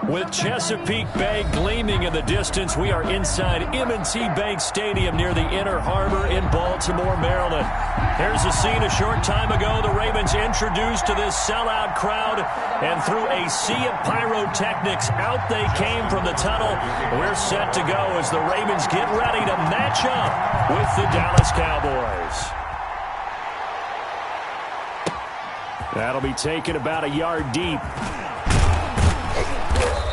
With Chesapeake Bay gleaming in the distance, we are inside M&T Bank Stadium near the Inner Harbor in Baltimore, Maryland. Here's a scene a short time ago. The Ravens introduced to this sellout crowd, and through a sea of pyrotechnics, out they came from the tunnel. We're set to go as the Ravens get ready to match up with the Dallas Cowboys. That'll be taken about a yard deep.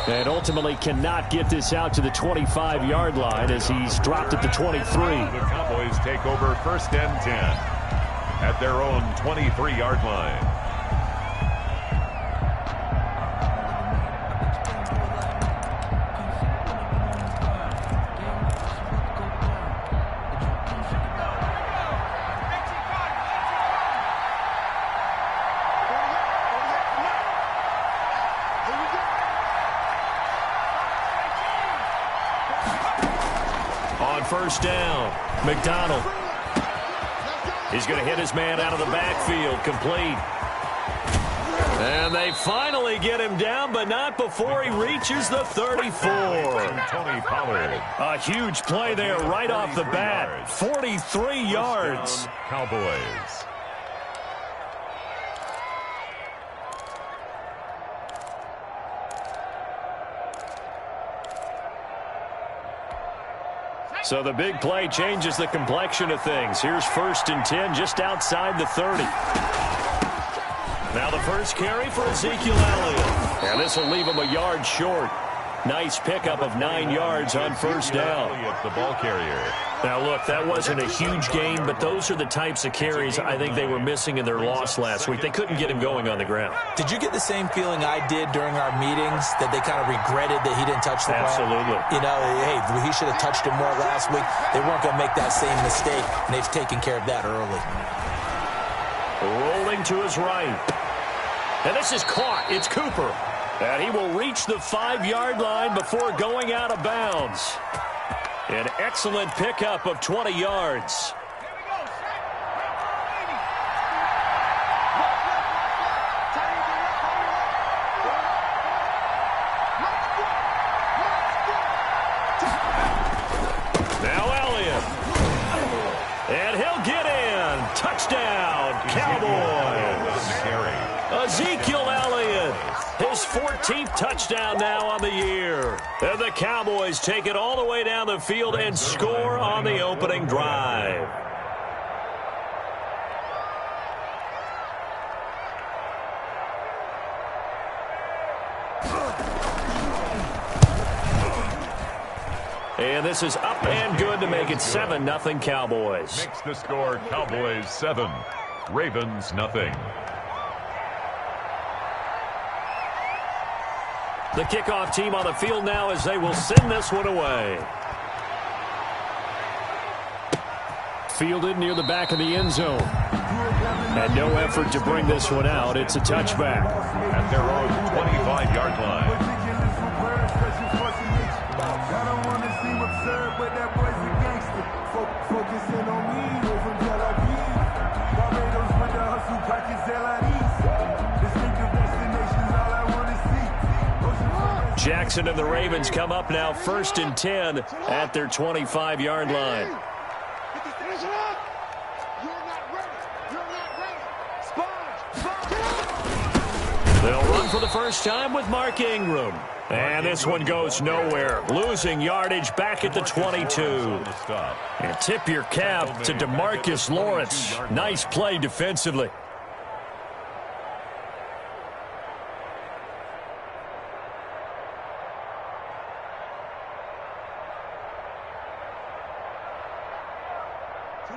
And ultimately cannot get this out to the 25-yard line as he's dropped at the 23. The Cowboys take over 1st and 10 at their own 23-yard line. First down, McDonald. He's going to hit his man out of the backfield, complete. And they finally get him down, but not before he reaches the 34. Tony Pollard. A huge play there right off the bat. 43 yards. Cowboys. So the big play changes the complexion of things. Here's 1st and 10 just outside the 30. Now the first carry for Ezekiel Elliott. And this will leave him a yard short. Nice pickup of 9 yards on 1st down. The ball carrier. Now, look, that wasn't a huge gain, but those are the types of carries I think they were missing in their loss last week. They couldn't get him going on the ground. Did you get the same feeling I did during our meetings, that they kind of regretted that he didn't touch the ball? Absolutely. You know, hey, he should have touched it more last week. They weren't going to make that same mistake, and they've taken care of that early. Rolling to his right. And this is caught. It's Cooper. And he will reach the 5-yard line before going out of bounds. An excellent pickup of 20 yards. Now Elliott. And he'll get in. Touchdown, Cowboys. Ezekiel Elliott. His 14th touchdown now on the year. And the Cowboys take it all the way down the field and score on the opening drive. And this is up and good to make it 7-0 Cowboys. Makes the score Cowboys 7, Ravens nothing. The kickoff team on the field now as they will send this one away. Fielded near the back of the end zone. And no effort to bring this one out. It's a touchback. At their own 25-yard line. Jackson and the Ravens come up now 1st and 10 at their 25-yard line. They'll run for the first time with Mark Ingram. And this one goes nowhere. Losing yardage back at the 22. And tip your cap to DeMarcus Lawrence. Nice play defensively.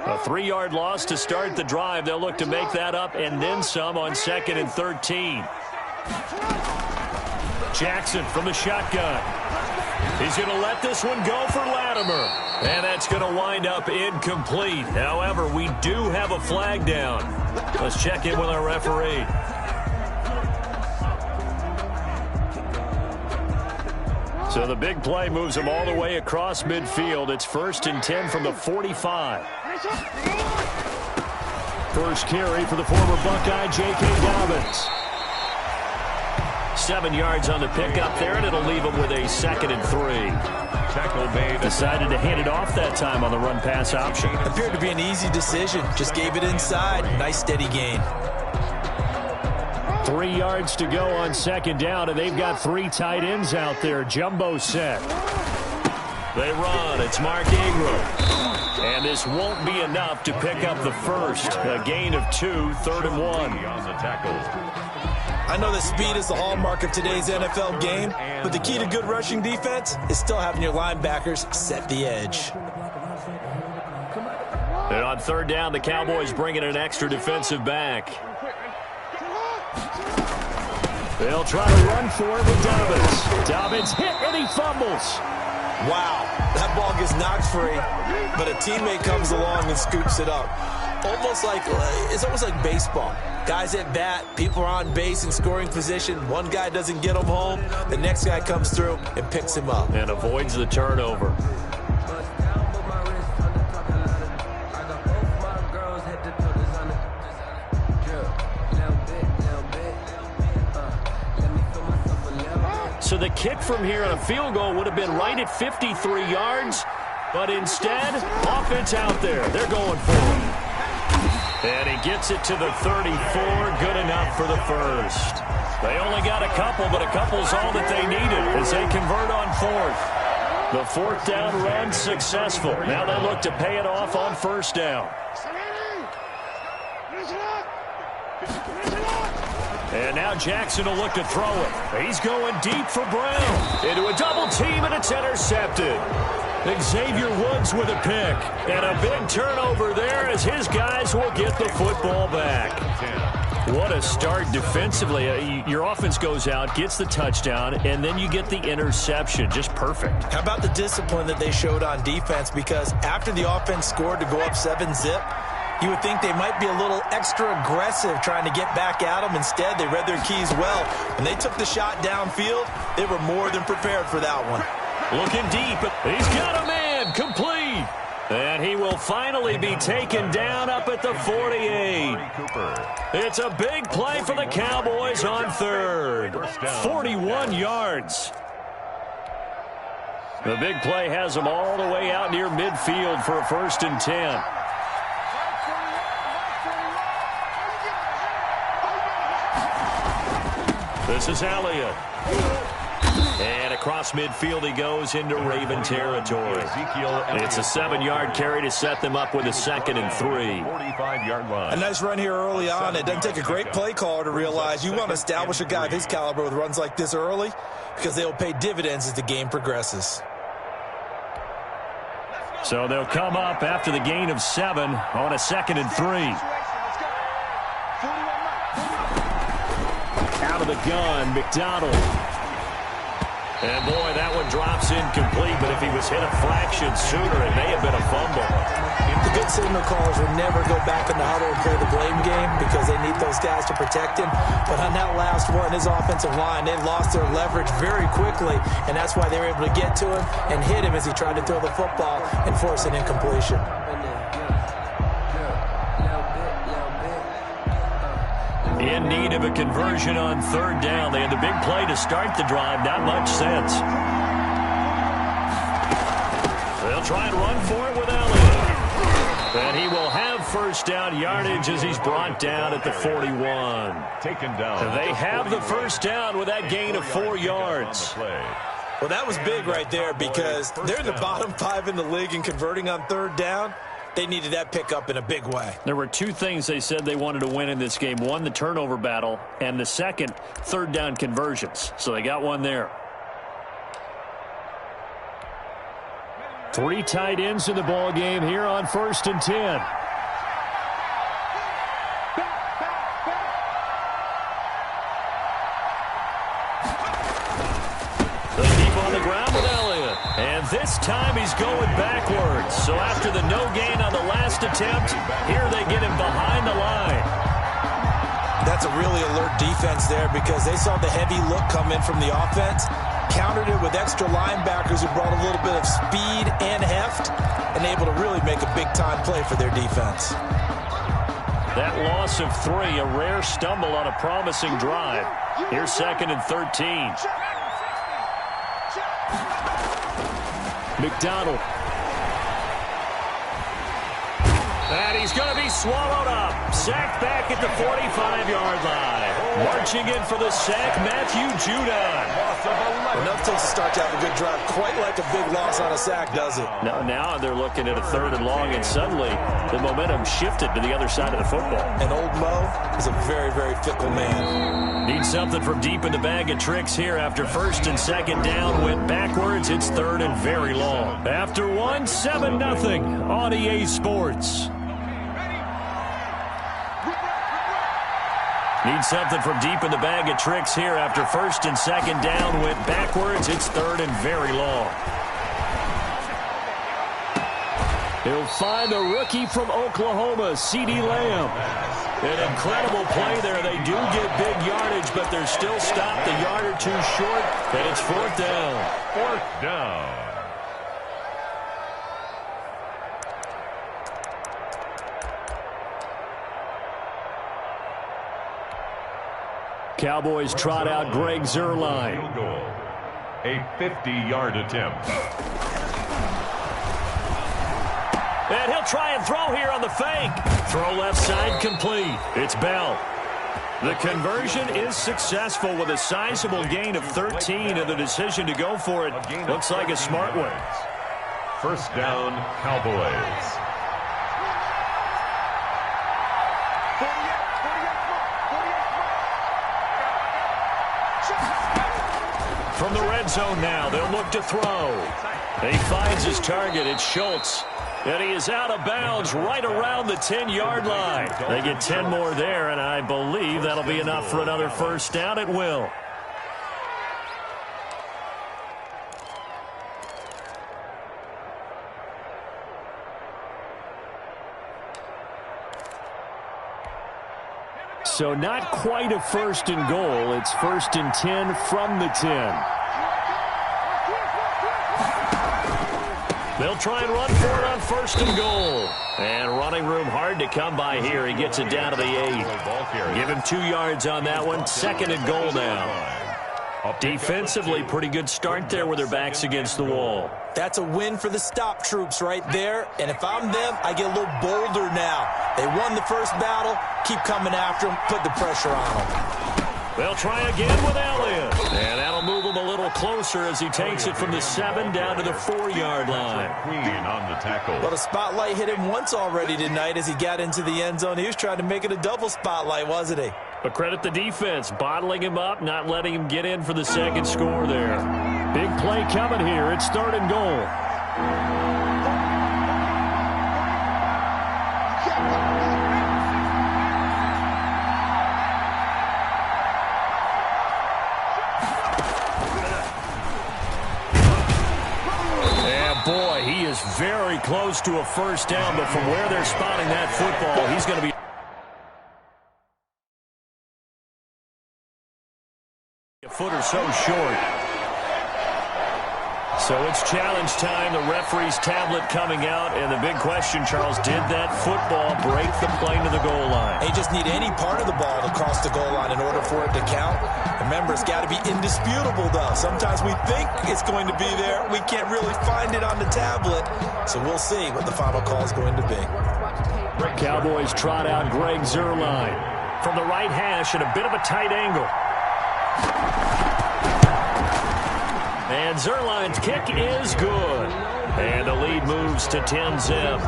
A 3-yard loss to start the drive. They'll look to make that up and then some on 2nd and 13. Jackson from the shotgun. He's going to let this one go for Latimer. And that's going to wind up incomplete. However, we do have a flag down. Let's check in with our referee. So the big play moves him all the way across midfield. It's 1st and 10 from the 45. First carry for the former Buckeye, J.K. Dobbins. 7 yards on the pickup there, and it'll leave him with a 2nd and 3. Tackle made. Decided to hand it off that time on the run-pass option. Appeared to be an easy decision. Just gave it inside. Nice steady gain. 3 yards to go on 2nd down, and they've got 3 tight ends out there. Jumbo set. They run. It's Mark Ingram. And this won't be enough to pick up the first. A gain of 2, 3rd and 1. On the tackle. I know that speed is the hallmark of today's NFL game, but the key to good rushing defense is still having your linebackers set the edge. And on 3rd down, the Cowboys bring in an extra defensive back. They'll try to run for it with Dobbins. Dobbins hit, and he fumbles. Wow, that ball gets knocked free, but a teammate comes along and scoops it up. It's almost like baseball. Guys at bat, people are on base in scoring position. One guy doesn't get him home. The next guy comes through and picks him up. And avoids the turnover. So the kick from here on a field goal would have been right at 53 yards. But instead, offense out there. They're going for it. And he gets it to the 34. Good enough for the first. They only got a couple, but a couple's all that they needed as they convert on 4th. The 4th down run successful. Now they look to pay it off on 1st down. And now Jackson will look to throw it. He's going deep for Brown. Into a double team, and it's intercepted. Xavier Woods with a pick. And a big turnover there as his guys will get the football back. What a start defensively. Your offense goes out, gets the touchdown, and then you get the interception. Just perfect. How about the discipline that they showed on defense? Because after the offense scored to go up 7-zip, you would think they might be a little extra aggressive trying to get back at them. Instead, they read their keys well. When they took the shot downfield, they were more than prepared for that one. Looking deep. He's got a man. Complete. And he will finally be taken down up at the 48. It's a big play for the Cowboys on 3rd. 41 yards. The big play has them all the way out near midfield for a 1st and 10. This is Elliott. And across midfield he goes into Raven territory. It's a 7-yard carry to set them up with a 2nd and 3. 45-yard line. A nice run here early on. It doesn't take a great play caller to realize you want to establish a guy of his caliber with runs like this early because they'll pay dividends as the game progresses. So they'll come up after the gain of 7 on a 2nd and 3. Out of the gun, McDonald. And boy, that one drops incomplete, but if he was hit a fraction sooner, it may have been a fumble. The good signal callers will never go back in the huddle and play the blame game because they need those guys to protect him. But on that last one, his offensive line, they lost their leverage very quickly, and that's why they were able to get to him and hit him as he tried to throw the football and force an incompletion. In need of a conversion on 3rd down. They had the big play to start the drive. Not much sense. They'll try and run for it with Elliott. And he will have 1st down yardage as he's brought down at the 41. Taken down. They have the 1st down with that gain of 4 yards. Well, that was big right there because they're in the bottom 5 in the league in converting on 3rd down. They needed that pickup in a big way. There were 2 things they said they wanted to win in this game. One, the turnover battle, and the second, 3rd down conversions. So they got one there. 3 tight ends in the ball game here on 1st and 10. Deep on the ground with Elliott. And this time he's going backwards. So after the no gain on the last attempt, here they get him behind the line. That's a really alert defense there because they saw the heavy look come in from the offense, countered it with extra linebackers who brought a little bit of speed and heft, and able to really make a big-time play for their defense. That loss of 3, a rare stumble on a promising drive. Here's 2nd and 13. McDonald. And he's going to be swallowed up. Sacked back at the 45-yard line. Marching in for the sack, Matthew Judon. Enough takes to start to have a good drive. Quite like a big loss on a sack, does it? Now they're looking at a 3rd and long, and suddenly the momentum shifted to the other side of the football. And old Mo is a very, very fickle man. Need something from deep in the bag of tricks here after 1st and 2nd down. Went backwards. It's 3rd and very long. After 1, 7-0 on EA Sports. Need something from deep in the bag of tricks here after 1st and 2nd down. Went backwards. It's 3rd and very long. He'll find the rookie from Oklahoma, CeeDee Lamb. An incredible play there. They do get big yardage, but they're still stopped a yard or 2 short, and it's 4th down. 4th down. Cowboys trot out Greg Zuerlein. Field goal. A 50-yard attempt. And he'll try and throw here on the fake. Throw left side complete. It's Bell. The conversion is successful with a sizable gain of 13, and the decision to go for it looks like a smart one. 1st down, Cowboys. From the red zone now, they'll look to throw. He finds his target. It's Schultz. And he is out of bounds right around the 10-yard line. They get 10 more there, and I believe that'll be enough for another 1st down. It will. So not quite a 1st and goal. It's 1st and 10 from the 10. They'll try and run for it on 1st and goal. And running room hard to come by here. He gets it down to the 8. Give him 2 yards on that one. 2nd and goal now. Defensively, pretty good start there with their backs against the wall. That's a win for the stop troops right there. And if I'm them, I get a little bolder now. They won the 1st battle. Keep coming after them. Put the pressure on them. They'll try again with Elliott. And that'll move him a little closer as he takes it from the 7 down to the 4-yard line. N-Klien on the tackle. Well, the spotlight hit him once already tonight as he got into the end zone. He was trying to make it a double spotlight, wasn't he? But credit the defense, bottling him up, not letting him get in for the 2nd score there. Big play coming here. It's 3rd and goal. Boy, he is very close to a 1st down, but from where they're spotting that football, he's going to be a foot or so short. So it's challenge time. The referee's tablet coming out, and the big question, Charles, did that football break the plane to the goal line? They just need any part of the ball to cross the goal line in order for it to count. Remember, it's got to be indisputable, though. Sometimes we think it's going to be there. We can't really find it on the tablet. So we'll see what the final call is going to be. Cowboys trot out Greg Zuerlein from the right hash at a bit of a tight angle. And Zuerlein's kick is good. And the lead moves to 10-zip.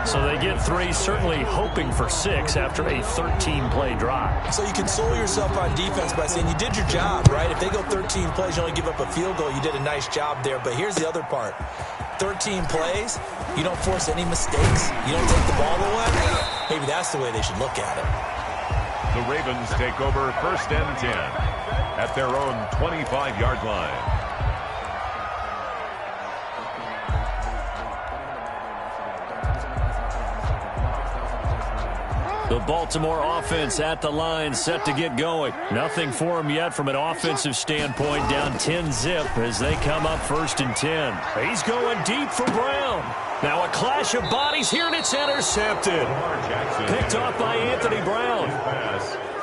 So they get 3, certainly hoping for 6 after a 13-play drive. So you console yourself on defense by saying you did your job, right? If they go 13 plays, you only give up a field goal, you did a nice job there. But here's the other part. 13 plays, you don't force any mistakes. You don't take the ball away. Maybe that's the way they should look at it. The Ravens take over 1st and 10 at their own 25-yard line. The Baltimore offense at the line, set to get going. Nothing for them yet from an offensive standpoint, down 10-zip as they come up 1st and 10. He's going deep for Brown. Now a clash of bodies here, and it's intercepted. Picked off by Anthony Brown.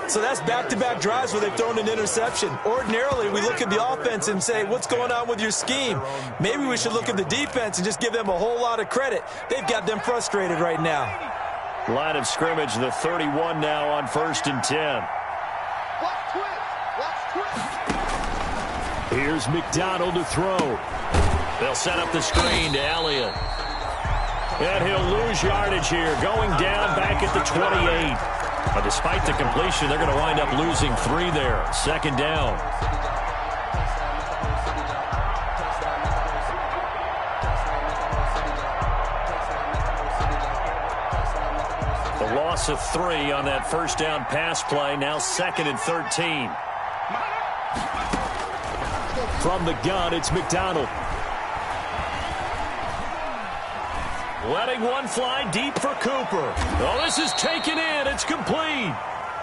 So that's back-to-back drives where they've thrown an interception. Ordinarily, we look at the offense and say, what's going on with your scheme? Maybe we should look at the defense and just give them a whole lot of credit. They've got them frustrated right now. Line of scrimmage, the 31 now on 1st and 10. Here's McDonald to throw. They'll set up the screen to Elliott. And he'll lose yardage here, going down back at the 28. But despite the completion, they're going to wind up losing 3 there. 2nd down. Loss of 3 on that 1st down pass play. Now 2nd and 13. From the gun, it's McDonald. Letting one fly deep for Cooper. Oh, this is taken in. It's complete.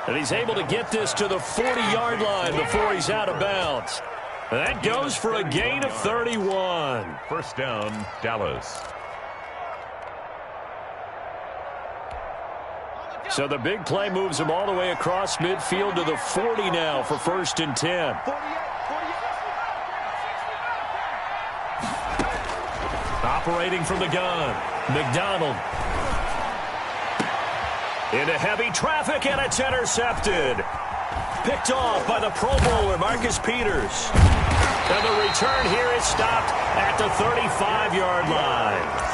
And he's able to get this to the 40-yard line before he's out of bounds. That goes for a gain of 31. 1st down, Dallas. So the big play moves him all the way across midfield to the 40 now for 1st and 10. Operating from the gun, McDonald. Into heavy traffic, and it's intercepted. Picked off by the Pro Bowler, Marcus Peters. And the return here is stopped at the 35-yard line.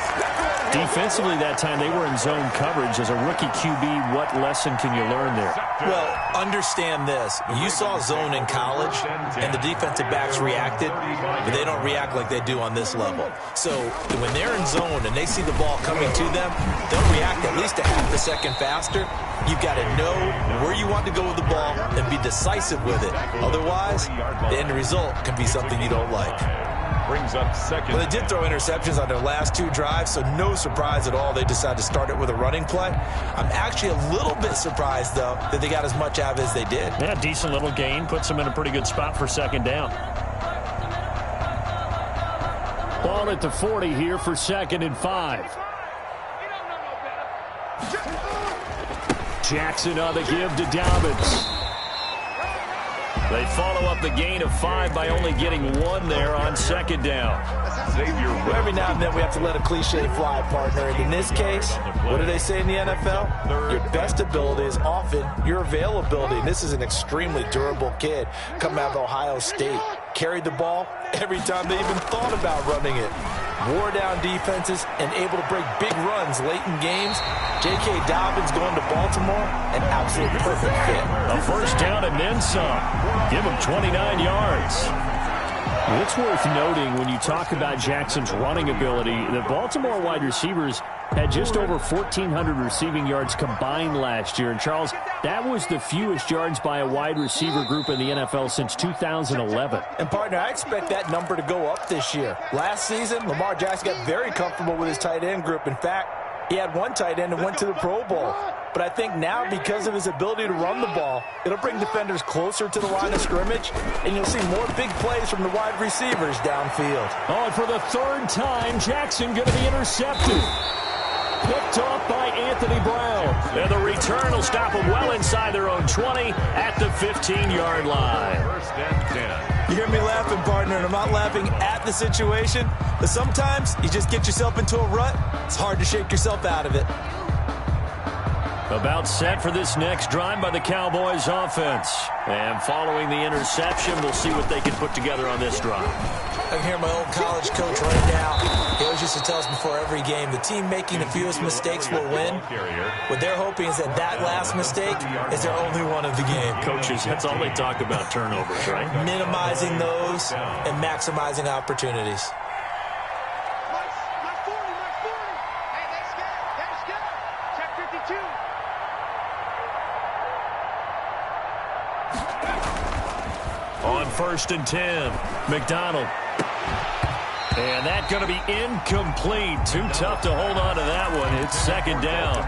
Defensively that time, they were in zone coverage. As a rookie QB, what lesson can you learn there? Well, understand this. You saw zone in college, and the defensive backs reacted, but they don't react like they do on this level. So when they're in zone and they see the ball coming to them, they'll react at least a half a second faster. You've got to know where you want to go with the ball and be decisive with it. Otherwise, the end result can be something you don't like. Brings up 2nd. Well, they did throw interceptions on their last 2 drives, so no surprise at all they decided to start it with a running play. I'm actually a little bit surprised, though, that they got as much out of it as they did. Yeah, decent little gain. Puts them in a pretty good spot for 2nd down. Ball at the 40 here for 2nd and 5. Jackson on the give to Dobbins. They follow up the gain of 5 by only getting 1 there on 2nd down. Every now and then we have to let a cliche fly, partner. And in this case, what do they say in the NFL? Your best ability is often your availability. And this is an extremely durable kid coming out of Ohio State. Carried the ball every time they even thought about running it. Wore down defenses and able to break big runs late in games. J.K. Dobbins going to Baltimore, an absolute perfect fit. A 1st down and then some. Give him 29 yards. It's worth noting when you talk about Jackson's running ability, the Baltimore wide receivers had just over 1,400 receiving yards combined last year. And, Charles, that was the fewest yards by a wide receiver group in the NFL since 2011. And, partner, I expect that number to go up this year. Last season, Lamar Jackson got very comfortable with his tight end group. In fact, he had one tight end and went to the Pro Bowl. But I think now, because of his ability to run the ball, it'll bring defenders closer to the line of scrimmage, and you'll see more big plays from the wide receivers downfield. Oh, and for the 3rd time, Jackson going to be intercepted. Picked off by Anthony Brown. And the return will stop them well inside their own 20 at the 15-yard line. 1st and 10. You hear me laughing, partner, and I'm not laughing at the situation, but sometimes you just get yourself into a rut. It's hard to shake yourself out of it. About set for this next drive by the Cowboys offense. And following the interception, we'll see what they can put together on this drive. I can hear my old college coach right now. He always used to tell us before every game, the team making the fewest mistakes will win. What they're hoping is that that last mistake is their only one of the game. Coaches, that's all they talk about, turnovers, right? Minimizing those and maximizing opportunities. On 1st and 10, McDonald. And that's going to be incomplete. Too tough to hold on to that one. It's second down.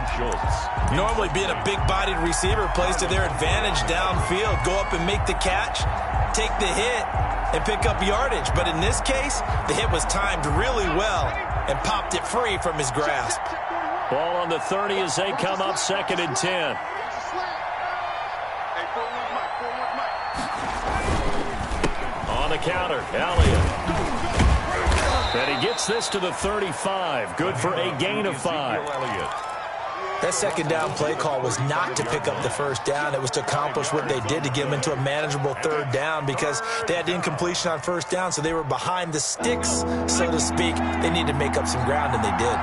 Normally being a big-bodied receiver plays to their advantage downfield. Go up and make the catch, take the hit, and pick up yardage. But in this case, the hit was timed really well and popped it free from his grasp. Ball on the 30 as they come up 2nd and 10. On the counter, Elliott. And he gets this to the 35. Good for a gain of 5. That second down play call was not to pick up the first down. It was to accomplish what they did to get them into a manageable third down because they had incompletion on first down, so they were behind the sticks, so to speak. They needed to make up some ground, and they did.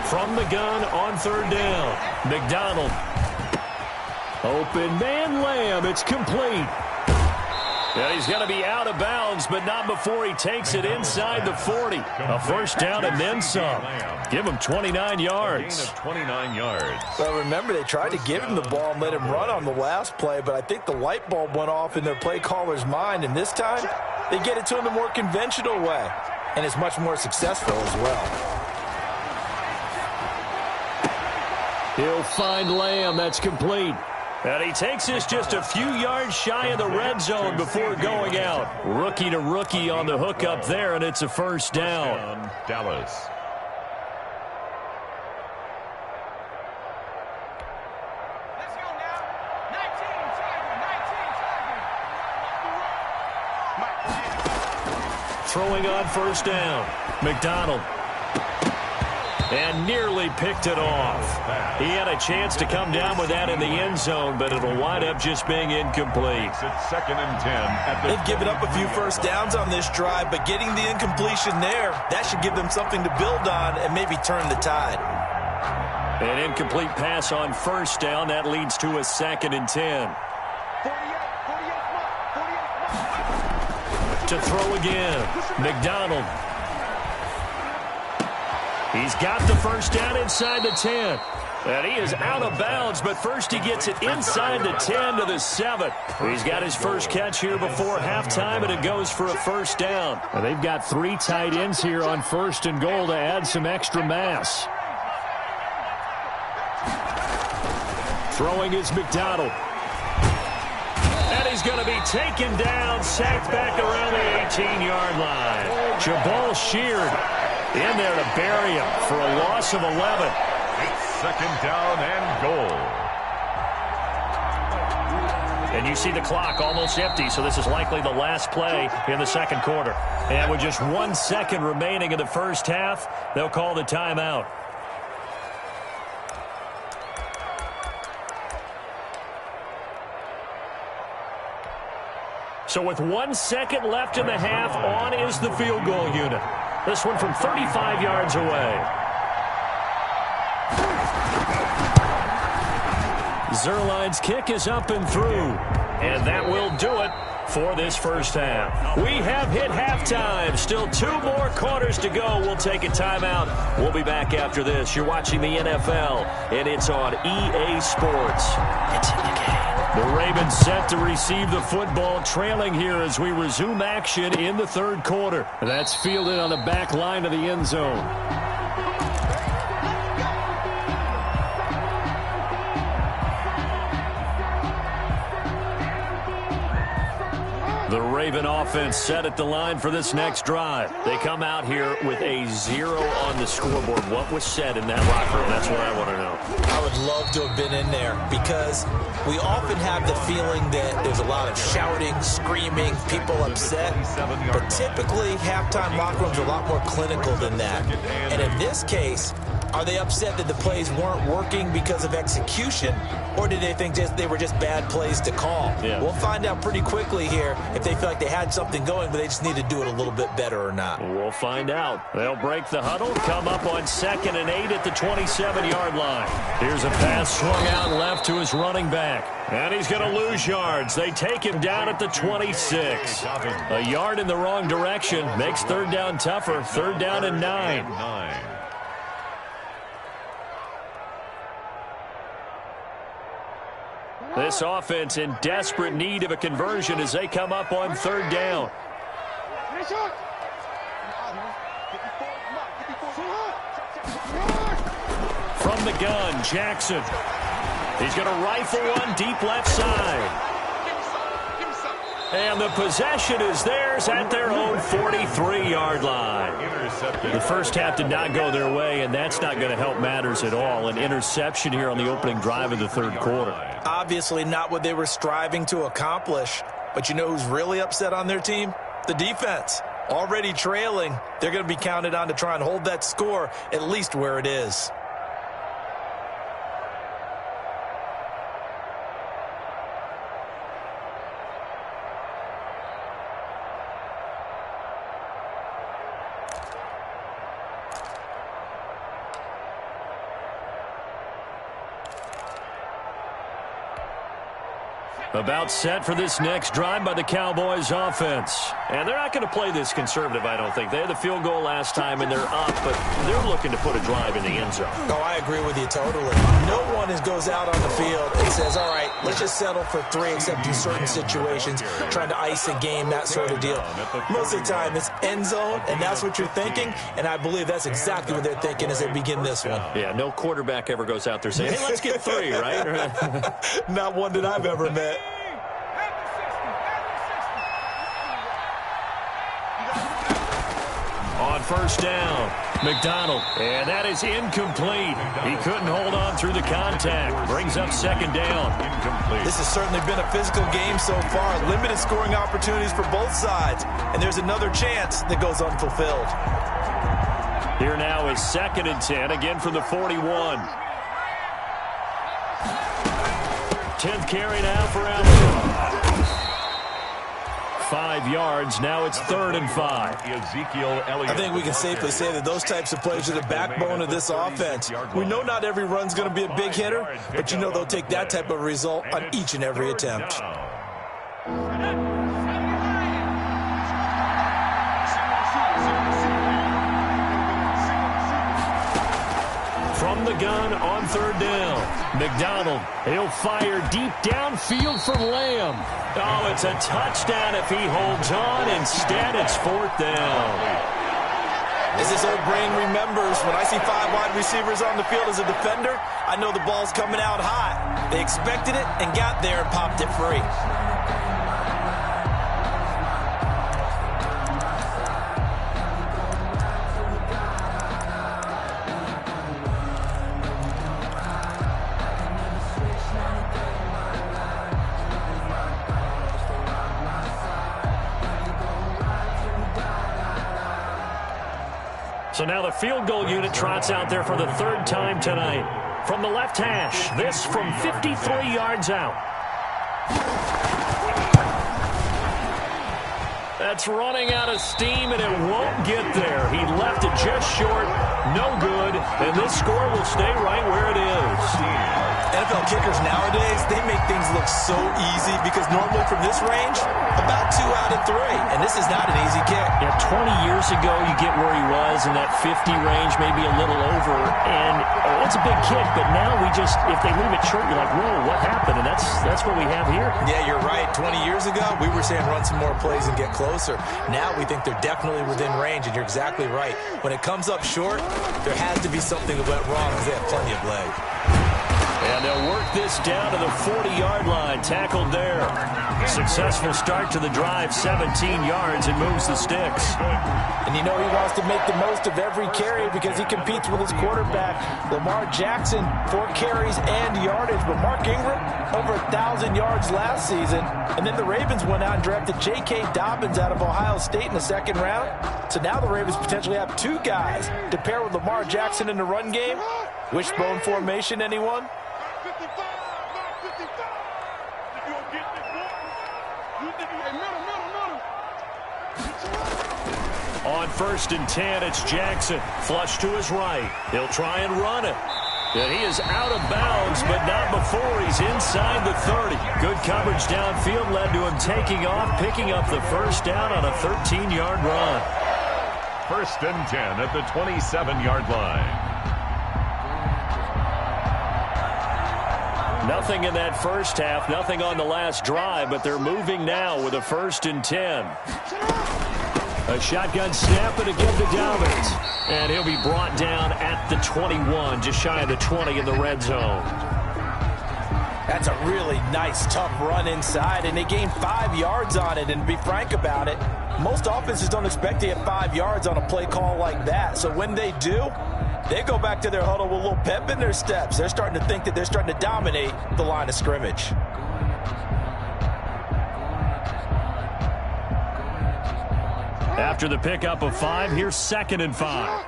From the gun on 3rd down, McDonald. Open man, Lamb. It's complete. Yeah, he's going to be out of bounds, but not before he takes it inside the 40. A first down and then some. Give him 29 yards. 29 yards. Well, remember, they tried to give him the ball and let him run on the last play, but I think the light bulb went off in their play caller's mind, and this time they get it to him the more conventional way, and it's much more successful as well. He'll find Lamb. That's complete. And he takes this just a few yards shy of the red zone before going out. Rookie to rookie on the hook up there, and it's a first down. Dallas. Let's go now. 19, Throwing on first down. McDonald. And nearly picked it off. He had a chance to come down with that in the end zone, but it'll wind up just being incomplete. It's 2nd and 10. They've given up a few first downs on this drive, but getting the incompletion there, that should give them something to build on and maybe turn the tide. An incomplete pass on first down. That leads to a 2nd and 10. To throw again. McDonald. He's got the first down inside the 10. And he is out of bounds, but first he gets it inside the 10 to the 7. He's got his first catch here before halftime, and it goes for a first down. And they've got 3 tight ends here on 1st and goal to add some extra mass. Throwing is McDonald. And he's going to be taken down, sacked back around the 18-yard line. Jabal sheared in there to bury him for a loss of 11. It's 2nd down and goal. And you see the clock almost empty, so this is likely the last play in the 2nd quarter. And with just 1 second remaining in the first half, they'll call the timeout. So with 1 second left in the half, on is the field goal unit. This one from 35 yards away. Zerline's kick is up and through. And that will do it for this first half. We have hit halftime. Still 2 more quarters to go. We'll take a timeout. We'll be back after this. You're watching the NFL, and it's on EA Sports. It's in the game. The Ravens set to receive the football, trailing here as we resume action in the 3rd quarter. That's fielded on the back line of the end zone. The Raven offense set at the line for this next drive. They come out here with a 0 on the scoreboard. What was said in that locker room? That's what I want to know. I would love to have been in there because we often have the feeling that there's a lot of shouting, screaming, people upset. But typically, halftime locker rooms are a lot more clinical than that. And in this case, are they upset that the plays weren't working because of execution, or did they think they were just bad plays to call? Yeah. We'll find out pretty quickly here if they feel like they had something going, but they just need to do it a little bit better or not. We'll find out. They'll break the huddle, come up on 2nd and 8 at the 27-yard line. Here's a pass swung out left to his running back. And he's going to lose yards. They take him down at the 26. A yard in the wrong direction makes 3rd down tougher. 3rd down and 9. This offense in desperate need of a conversion as they come up on third down. From the gun, Jackson. He's going to rifle one deep left side. And the possession is theirs at their own 43-yard line. The first half did not go their way, and that's not going to help matters at all. An interception here on the opening drive of the third quarter. Obviously not what they were striving to accomplish. But you know who's really upset on their team? The defense. Already trailing, they're going to be counted on to try and hold that score at least where it is. About set for this next drive by the Cowboys offense. And they're not going to play this conservative, I don't think. They had the field goal last time, and they're up, but they're looking to put a drive in the end zone. No, I agree with you totally. No one goes out on the field and says, all right, let's just settle for 3 except in certain situations, trying to ice a game, that sort of deal. Most of the time, it's end zone, and that's what you're thinking, and I believe that's exactly what they're thinking as they begin this one. Yeah, no quarterback ever goes out there saying, hey, let's get 3, right? Not one that I've ever met. On first down, McDonald, and that is incomplete. He couldn't hold on through the contact. Brings up second down. Incomplete. This has certainly been a physical game so far. Limited scoring opportunities for both sides, and there's another chance that goes unfulfilled. Here now is 2nd and 10, again from the 41. 10th carry now for Allen. 5 yards. Now it's 3rd and 5. I think we can safely say that those types of plays are the backbone of this offense. We know not every run's going to be a big hitter, but you know they'll take that type of result on each and every attempt. From the gun on 3rd down. McDonald, he'll fire deep downfield for Lamb. Oh, it's a touchdown if he holds on. Instead, it's 4th down. As this old brain remembers, when I see 5 wide receivers on the field as a defender, I know the ball's coming out hot. They expected it and got there and popped it free. So now the field goal unit trots out there for the 3rd time tonight. From the left hash, this from 53 yards out. That's running out of steam, and it won't get there. He left it just short, no good, and this score will stay right where it is. NFL kickers nowadays, they make things look so easy because normally from this range, about 2 out of 3. And this is not an easy kick. Yeah, 20 years ago, you get where he was in that 50 range, maybe a little over. And it's a big kick, but now we just, if they leave it short, you're like, whoa, what happened? And that's what we have here. Yeah, you're right. 20 years ago, we were saying run some more plays and get closer. Now we think they're definitely within range, and you're exactly right. When it comes up short, there has to be something that went wrong because they have plenty of leg. And they'll work this down to the 40-yard line. Tackled there. Successful start to the drive, 17 yards, and moves the sticks. And you know he wants to make the most of every carry because he competes with his quarterback, Lamar Jackson, 4 carries and yardage. But Mark Ingram, over 1,000 yards last season. And then the Ravens went out and drafted J.K. Dobbins out of Ohio State in the 2nd round. So now the Ravens potentially have 2 guys to pair with Lamar Jackson in the run game. Wishbone formation, anyone? On 1st and 10, it's Jackson. Flush to his right. He'll try and run it. And he is out of bounds, but not before he's inside the 30. Good coverage downfield led to him taking off, picking up the 1st down on a 13-yard run. 1st and 10 at the 27-yard line. Nothing in that first half, nothing on the last drive, but they're moving now with a 1st and 10. A shotgun snap and a give to Dobbins. And he'll be brought down at the 21, just shy of the 20 in the red zone. That's a really nice, tough run inside, and they gained 5 yards on it. And to be frank about it, most offenses don't expect to get 5 yards on a play call like that. So when they do, they go back to their huddle with a little pep in their steps. They're starting to think that they're starting to dominate the line of scrimmage. After the pickup of 5, here's 2nd and 5.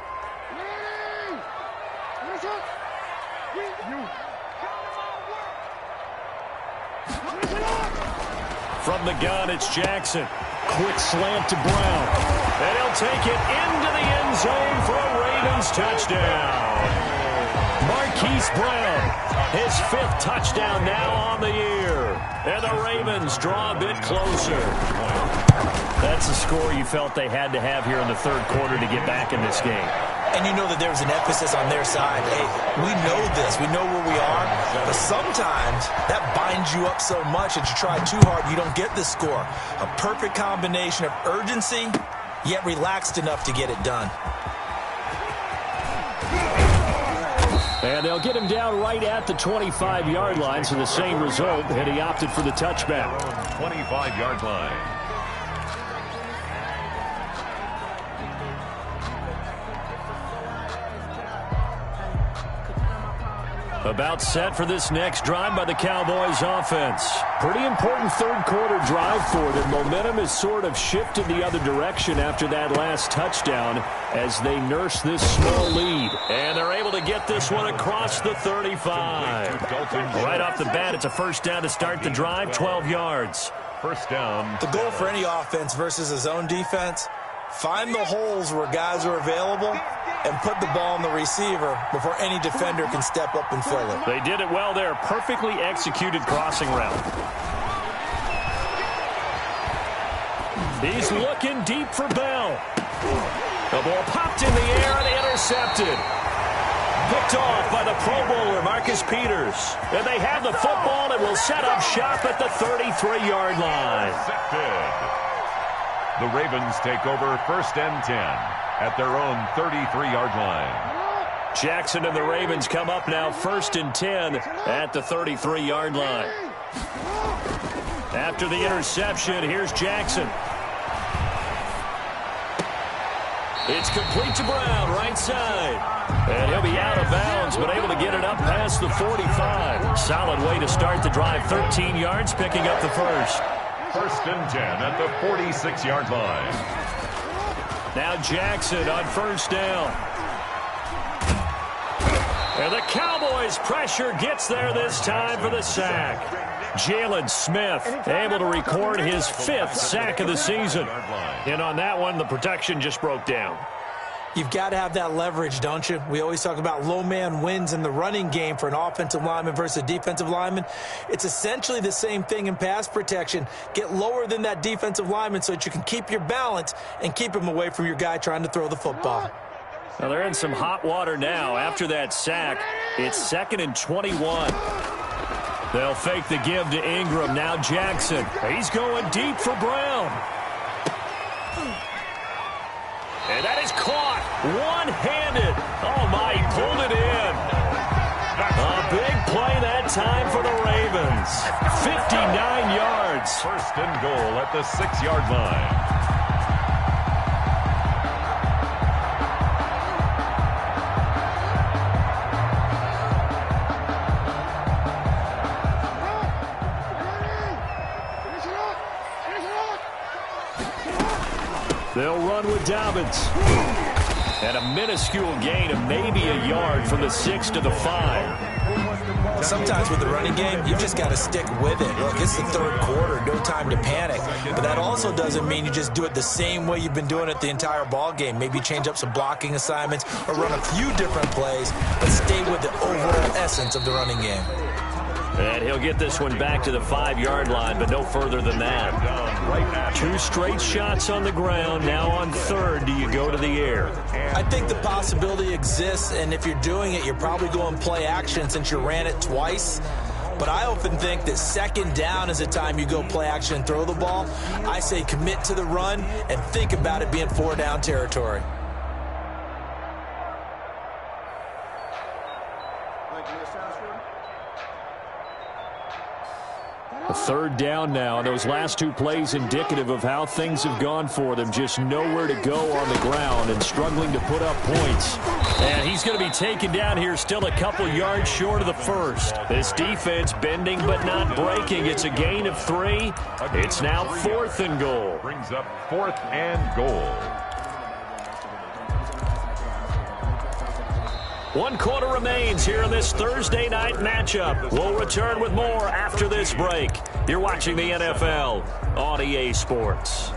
From the gun, it's Jackson. Quick slant to Brown. And he'll take it into the end zone for a Ravens touchdown. Marquise Brown, his 5th touchdown now on the year. And the Ravens draw a bit closer. That's the score you felt they had to have here in the 3rd quarter to get back in this game. And you know that there's an emphasis on their side. Hey, we know this. We know where we are. But sometimes that binds you up so much that you try too hard, you don't get the score. A perfect combination of urgency, yet relaxed enough to get it done. And they'll get him down right at the 25-yard line, so the same result, and he opted for the touchback. 25-yard line. About set for this next drive by the Cowboys offense. Pretty important 3rd quarter drive for them. Momentum has sort of shifted the other direction after that last touchdown as they nurse this small lead. And they're able to get this one across the 35. Right off the bat, it's a 1st down to start the drive, 12 yards. 1st down. The goal for any offense versus a zone defense, find the holes where guys are available and put the ball on the receiver before any defender can step up and fill it. They did it well there. Perfectly executed crossing route. He's looking deep for Bell. The ball popped in the air and intercepted. Picked off by the Pro Bowler, Marcus Peters. And they have the football and will set up shop at the 33-yard line. The Ravens take over 1st and 10. At their own 33-yard line. Jackson and the Ravens come up now 1st and 10 at the 33-yard line. After the interception, here's Jackson. It's complete to Brown, right side. And he'll be out of bounds, but able to get it up past the 45. Solid way to start the drive. 13 yards, picking up the 1st. 1st and 10 at the 46-yard line. Now Jackson on 1st down. And the Cowboys pressure gets there this time for the sack. Jalen Smith able to record his 5th sack of the season. And on that one, the protection just broke down. You've got to have that leverage, don't you? We always talk about low man wins in the running game for an offensive lineman versus a defensive lineman. It's essentially the same thing in pass protection. Get lower than that defensive lineman so that you can keep your balance and keep him away from your guy trying to throw the football. Well, they're in some hot water now. After that sack, it's 2nd and 21. They'll fake the give to Ingram. Now Jackson. He's going deep for Brown. And that is caught one-handed. Oh, my, he pulled it in. A big play that time for the Ravens. 59 yards. 1st and goal at the 6-yard line. They'll run with Dobbins. And a minuscule gain of maybe a yard from the 6 to the 5. Sometimes with the running game, you've just got to stick with it. Look, it's the 3rd quarter, no time to panic. But that also doesn't mean you just do it the same way you've been doing it the entire ball game. Maybe change up some blocking assignments or run a few different plays, but stay with the overall essence of the running game. And he'll get this one back to the 5-yard line, but no further than that. 2 straight shots on the ground. Now on 3rd, do you go to the air? I think the possibility exists, and if you're doing it, you're probably going play action since you ran it twice. But I often think that second down is the time you go play action and throw the ball. I say commit to the run and think about it being 4-down territory. A third down now, and those last two plays indicative of how things have gone for them. Just nowhere to go on the ground and struggling to put up points. And he's going to be taken down here, still a couple yards short of the first. This defense bending but not breaking. It's a gain of 3. It's now 4th and goal. Brings up 4th and goal. 1 quarter remains here in this Thursday night matchup. We'll return with more after this break. You're watching the NFL on EA Sports.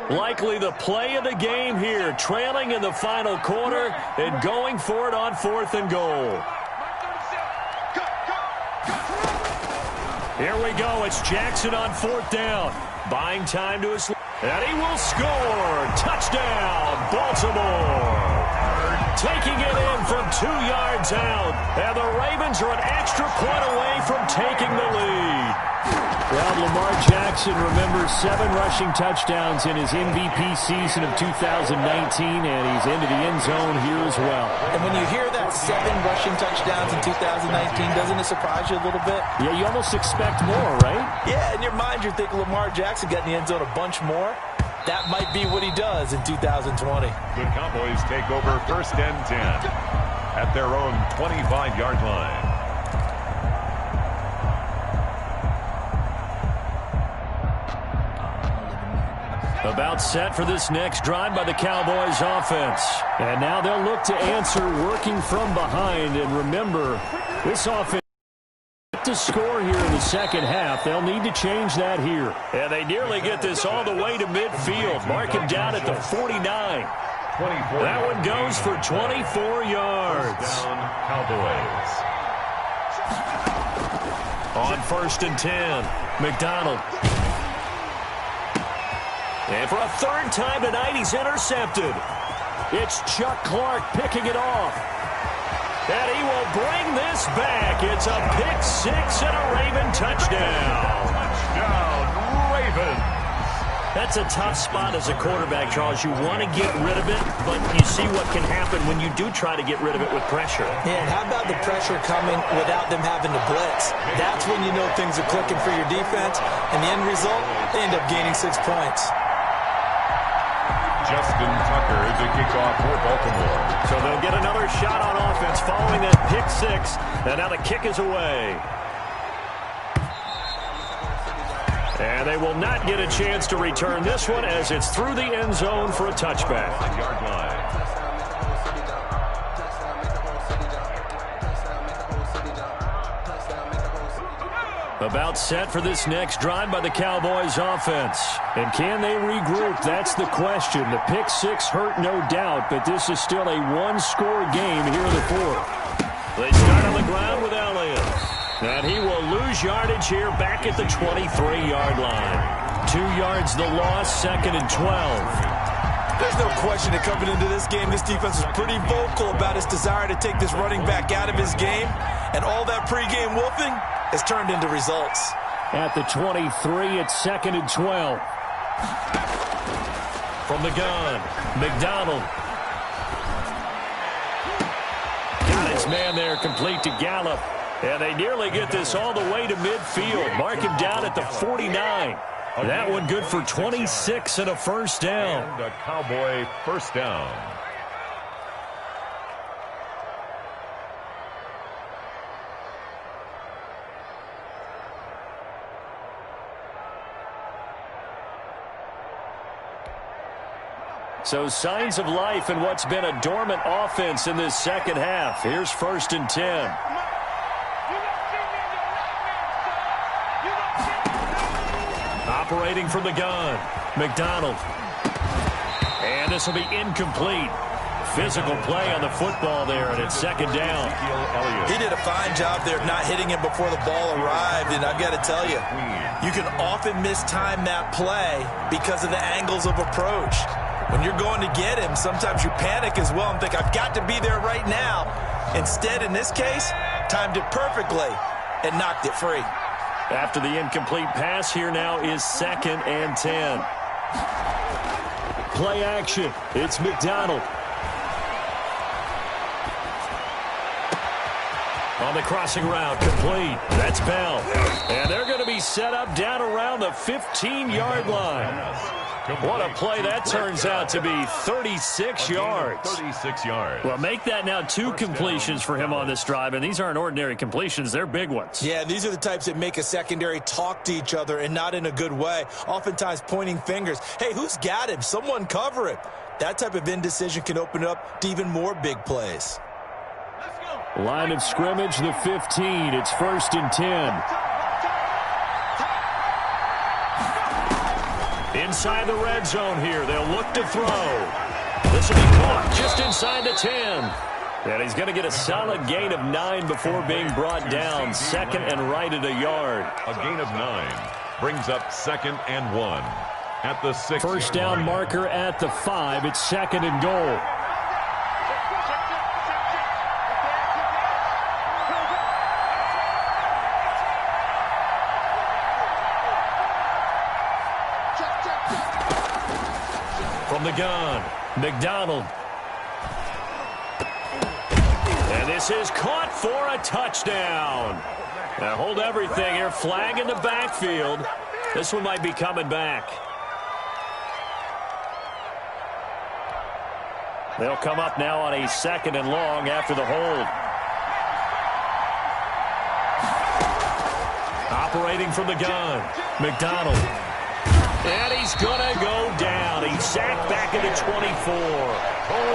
Likely the play of the game here, trailing in the final quarter and going for it on 4th and goal. Here we go. It's Jackson on 4th down. Buying time to his... And he will score. Touchdown, Baltimore. Taking it in from 2 yards out. And the Ravens are an extra point away from taking the lead. Well, Lamar Jackson, remember, 7 rushing touchdowns in his MVP season of 2019, and he's into the end zone here as well. And when you hear that 7 rushing touchdowns in 2019, doesn't it surprise you a little bit? Yeah, you almost expect more, right? Yeah, in your mind, you're thinking Lamar Jackson got in the end zone a bunch more. That might be what he does in 2020. The Cowboys take over 1st and 10 at their own 25-yard line. About set for this next drive by the Cowboys offense. And now they'll look to answer working from behind. And remember, this offense to score here in the second half. They'll need to change that here. And they nearly get this all the way to midfield. Mark him down at the 49. That one goes for 24 yards. Cowboys. On 1st and 10, McDonald. And for a 3rd time tonight, he's intercepted. It's Chuck Clark picking it off. And he will bring this back. It's a pick-6 and a Raven touchdown. Touchdown, Ravens. That's a tough spot as a quarterback, Charles. You want to get rid of it, but you see what can happen when you do try to get rid of it with pressure. Yeah, and how about the pressure coming without them having to blitz? That's when you know things are clicking for your defense. And the end result, they end up gaining 6 points. Justin Tucker to kick off for Baltimore. So they'll get another shot on offense following that pick-6. And now the kick is away. And they will not get a chance to return this one as it's through the end zone for a touchback. Yard line. About set for this next drive by the Cowboys offense. And can they regroup? That's the question. The pick-6 hurt, no doubt, but this is still a one-score game here in the 4th. They start on the ground with Elliott. And he will lose yardage here back at the 23-yard line. 2 yards the loss, 2nd and 12. There's no question that coming into this game, this defense is pretty vocal about its desire to take this running back out of his game. And all that pregame wolfing has turned into results. At the 23, it's 2nd and 12. From the gun, McDonald. Got his man there, complete to Gallup. And they nearly get this all the way to midfield. Mark him down at the 49. That one good for 26 and a 1st down. And a Cowboy 1st down. So signs of life in what's been a dormant offense in this second half. Here's 1st and 10. Operating from the gun, McDonald. And this will be incomplete. physical play on the football there, and it's second down. He did a fine job there not hitting him before the ball arrived, and I've got to tell you, you can often mistime that play because of the angles of approach. When you're going to get him, sometimes you panic as well and think, I've got to be there right now. Instead, in this case, timed it perfectly and knocked it free. After the incomplete pass, here now is 2nd and 10. Play action. It's McDonald. On the crossing route, complete. That's Bell. And they're going to be set up down around the 15-yard line. What a play that turns out to be. 36 yards. 36 yards. Well, make that now 2 completions for him on this drive, and these aren't ordinary completions. They're big ones. Yeah, these are the types that make a secondary talk to each other and not in a good way. Oftentimes pointing fingers. Hey, who's got him? Someone cover him. That type of indecision can open it up to even more big plays. Line of scrimmage, the 15. It's 1st and 10. Inside the red zone here. They'll look to throw. This will be caught just inside the 10. And he's going to get a solid gain of 9 before being brought down. 2nd and right at a yard. A gain of 9 brings up 2nd and 1 at the 6. First down marker at the 5. It's 2nd and goal. From the gun, McDonald. And this is caught for a touchdown. Now hold everything here. Flag in the backfield. This one might be coming back. They'll come up now on a 2nd and long after the hold. Operating from the gun, McDonald. And he's going to go down. He's sacked back into 24.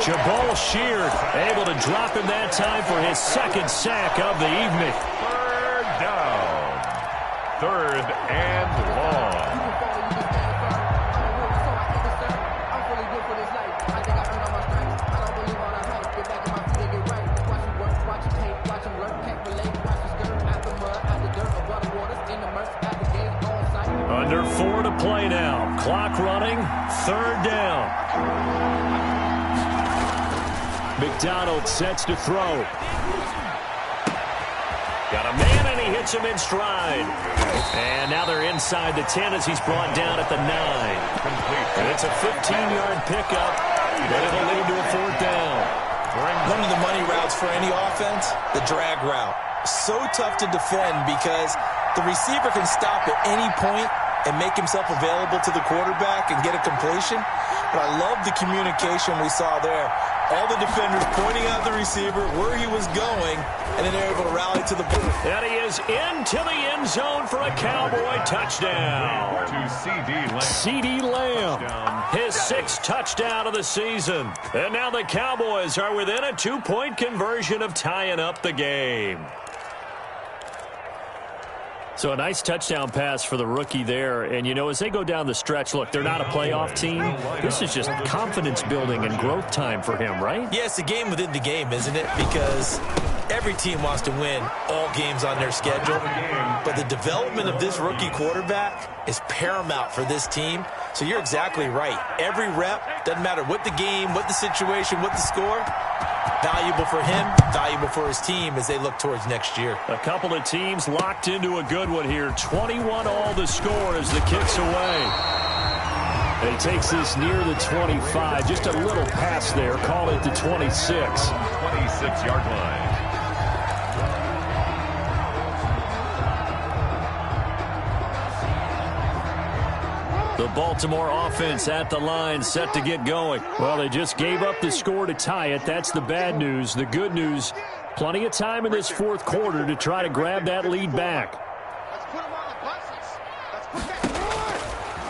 Jabal Sheard able to drop him that time for his 2nd sack of the evening. 3rd down. 3rd and long. Under 4 to play now. Clock running. 3rd down. McDonald sets to throw. Got a man, and he hits him in stride. And now they're inside the 10 as he's brought down at the 9. And it's a 15-yard pickup, but it'll lead to a 4th down. One of the money routes for any offense, the drag route. So tough to defend because the receiver can stop at any point and make himself available to the quarterback and get a completion. But I love the communication we saw there. All the defenders pointing out the receiver, where he was going, and then they're able to rally to the ball. And he is into the end zone for a Cowboy touchdown. To CeeDee Lamb, his 6th touchdown of the season. And now the Cowboys are within a 2-point conversion of tying up the game. So a nice touchdown pass for the rookie there. And, you know, as they go down the stretch, look, they're not a playoff team. This is just confidence building and growth time for him, right? Yeah, it's a game within the game, isn't it? Because every team wants to win all games on their schedule. But the development of this rookie quarterback is paramount for this team. So you're exactly right. Every rep, doesn't matter what the game, what the situation, what the score, valuable for him, valuable for his team as they look towards next year. A couple of teams locked into a good one here. 21-all the score as the kick's away. And he takes this near the 25. Just a little pass there. Call it the 26. 26-yard line. The Baltimore offense at the line, set to get going. Well, they just gave up the score to tie it. That's the bad news. The good news, plenty of time in this 4th quarter to try to grab that lead back.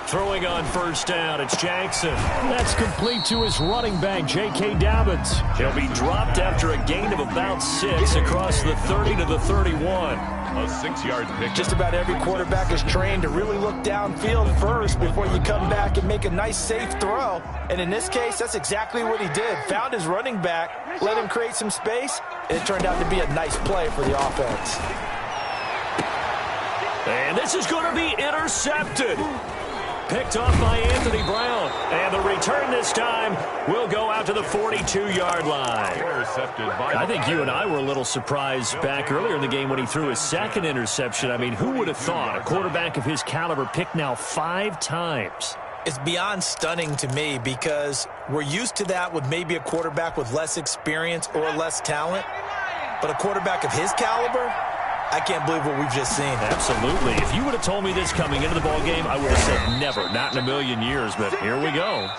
Throwing on first down, it's Jackson. That's complete to his running back, J.K. Dobbins. He'll be dropped after a gain of about 6 across the 30 to the 31. A 6-yard pick. Just about every quarterback is trained to really look downfield first before you come back and make a nice, safe throw. And in this case, that's exactly what he did. Found his running back, let him create some space, and it turned out to be a nice play for the offense. And this is going to be intercepted. Picked off by Anthony Brown. And the return this time will go out to the 42-yard line. Intercepted by... I think you and I were a little surprised back earlier in the game when he threw his second interception. I mean, who would have thought a quarterback of his caliber picked now 5 times? It's beyond stunning to me because we're used to that with maybe a quarterback with less experience or less talent. But a quarterback of his caliber, I can't believe what we've just seen. Absolutely. If you would have told me this coming into the ballgame, I would have said never, not in a million years. But here we go.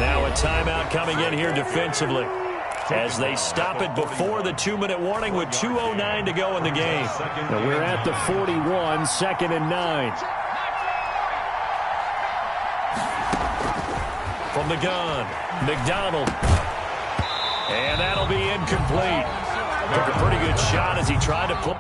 Now a timeout coming in here defensively as they stop it before the 2-minute warning with 2:09 to go in the game. And we're at the 41, 2nd and 9. From the gun, McDonald. And that'll be incomplete. Took a pretty good shot as he tried to put...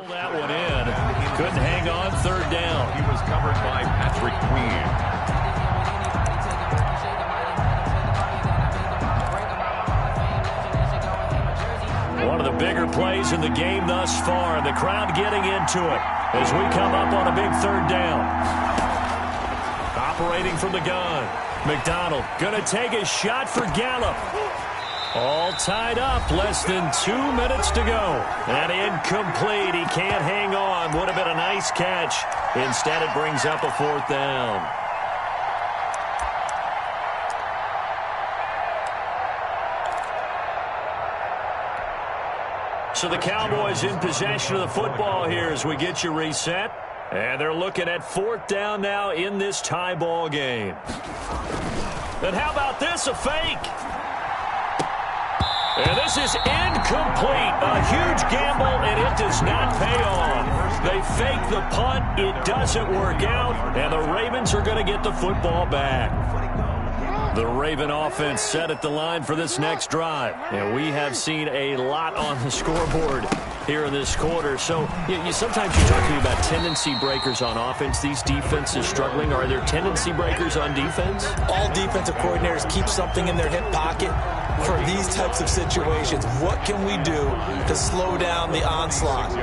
that one in. Couldn't hang on 3rd down. He was covered by Patrick Queen. One of the bigger plays in the game thus far. The crowd getting into it as we come up on a big 3rd down. Operating from the gun. McDonald going to take a shot for Gallup. All tied up, less than 2 minutes to go. And incomplete. He can't hang on. Would have been a nice catch. Instead, it brings up a 4th down. So the Cowboys in possession of the football here as we get you reset. And they're looking at 4th down now in this tie ball game. And how about this, a fake? And this is incomplete. A huge gamble, and it does not pay off. They fake the punt. It doesn't work out, and the Ravens are going to get the football back. The Raven offense set at the line for this next drive. And we have seen a lot on the scoreboard here in this quarter. So sometimes you talk to me about tendency breakers on offense. These defenses struggling. Are there tendency breakers on defense? All defensive coordinators keep something in their hip pocket for these types of situations. What can we do to slow down the onslaught?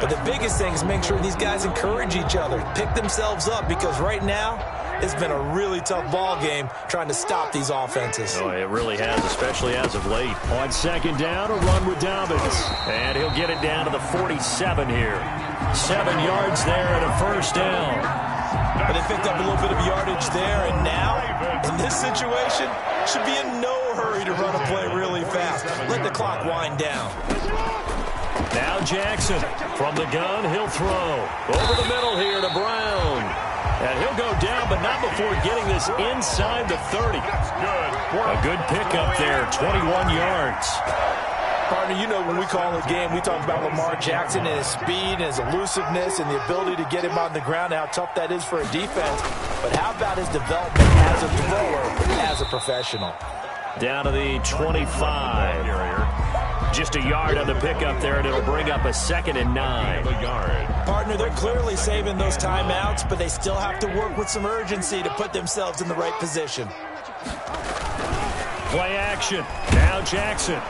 But the biggest thing is make sure these guys encourage each other, pick themselves up, because right now it's been a really tough ball game trying to stop these offenses. Oh, it really has, especially as of late. On 2nd down, a run with Dobbins. And he'll get it down to the 47 here. 7 yards there and a 1st down. But they picked up a little bit of yardage there, and now, in this situation, should be in no hurry to run a play really fast. Let the clock wind down. Now Jackson from the gun, he'll throw. Over the middle here to Brown. And he'll go down, but not before getting this inside the 30. A good pickup there, 21 yards. Partner, you know when we call a game, we talk about Lamar Jackson and his speed and his elusiveness and the ability to get him on the ground, how tough that is for a defense. But how about his development as a thrower, as a professional? Down to the 25. Just a yard on the pickup there, and it'll bring up a 2nd and 9. Partner, they're clearly saving those timeouts, but they still have to work with some urgency to put themselves in the right position. Play action. Now Jackson.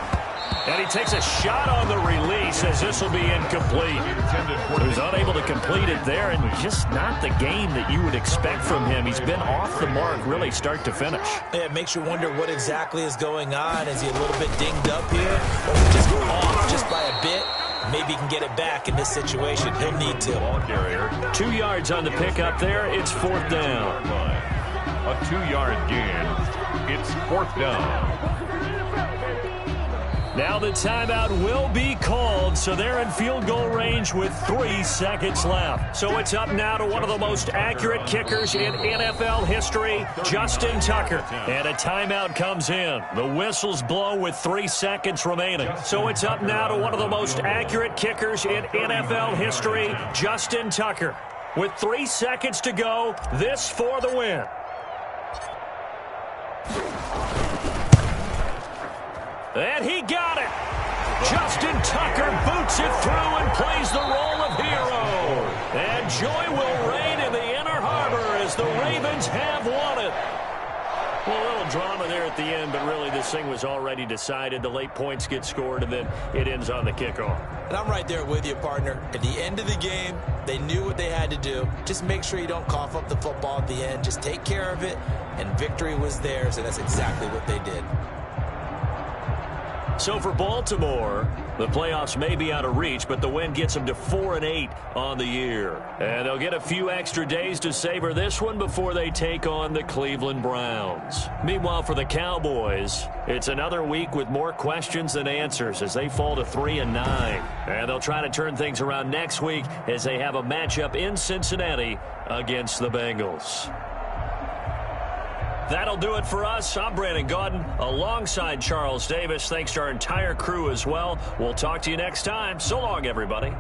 And he takes a shot on the release as this will be incomplete. He was unable to complete it there, and just not the game that you would expect from him. He's been off the mark really start to finish. Yeah, it makes you wonder what exactly is going on. Is he a little bit dinged up here? Or is he just off just by a bit? Maybe he can get it back in this situation. He'll need to. 2 yards on the pickup there. It's 4th down. A 2-yard gain. It's 4th down. Now the timeout will be called, so they're in field goal range with 3 seconds left. So it's up now to one of the most accurate kickers in NFL history, Justin Tucker. And a timeout comes in. The whistles blow with 3 seconds remaining. So it's up now to one of the most accurate kickers in NFL history, Justin Tucker. With 3 seconds to go, this for the win. And he got it. Justin Tucker boots it through and plays the role of hero. And joy will reign in the Inner Harbor as the Ravens have won it. Well, a little drama there at the end, but really this thing was already decided. The late points get scored, and then it ends on the kickoff. And I'm right there with you, partner. At the end of the game, they knew what they had to do. Just make sure you don't cough up the football at the end. Just take care of it, and victory was theirs, and that's exactly what they did. So for Baltimore, the playoffs may be out of reach, but the win gets them to 4-8 on the year. And they'll get a few extra days to savor this one before they take on the Cleveland Browns. Meanwhile, for the Cowboys, it's another week with more questions than answers as they fall to 3-9. And they'll try to turn things around next week as they have a matchup in Cincinnati against the Bengals. That'll do it for us. I'm Brandon Gaudin alongside Charles Davis. Thanks to our entire crew as well. We'll talk to you next time. So long, everybody.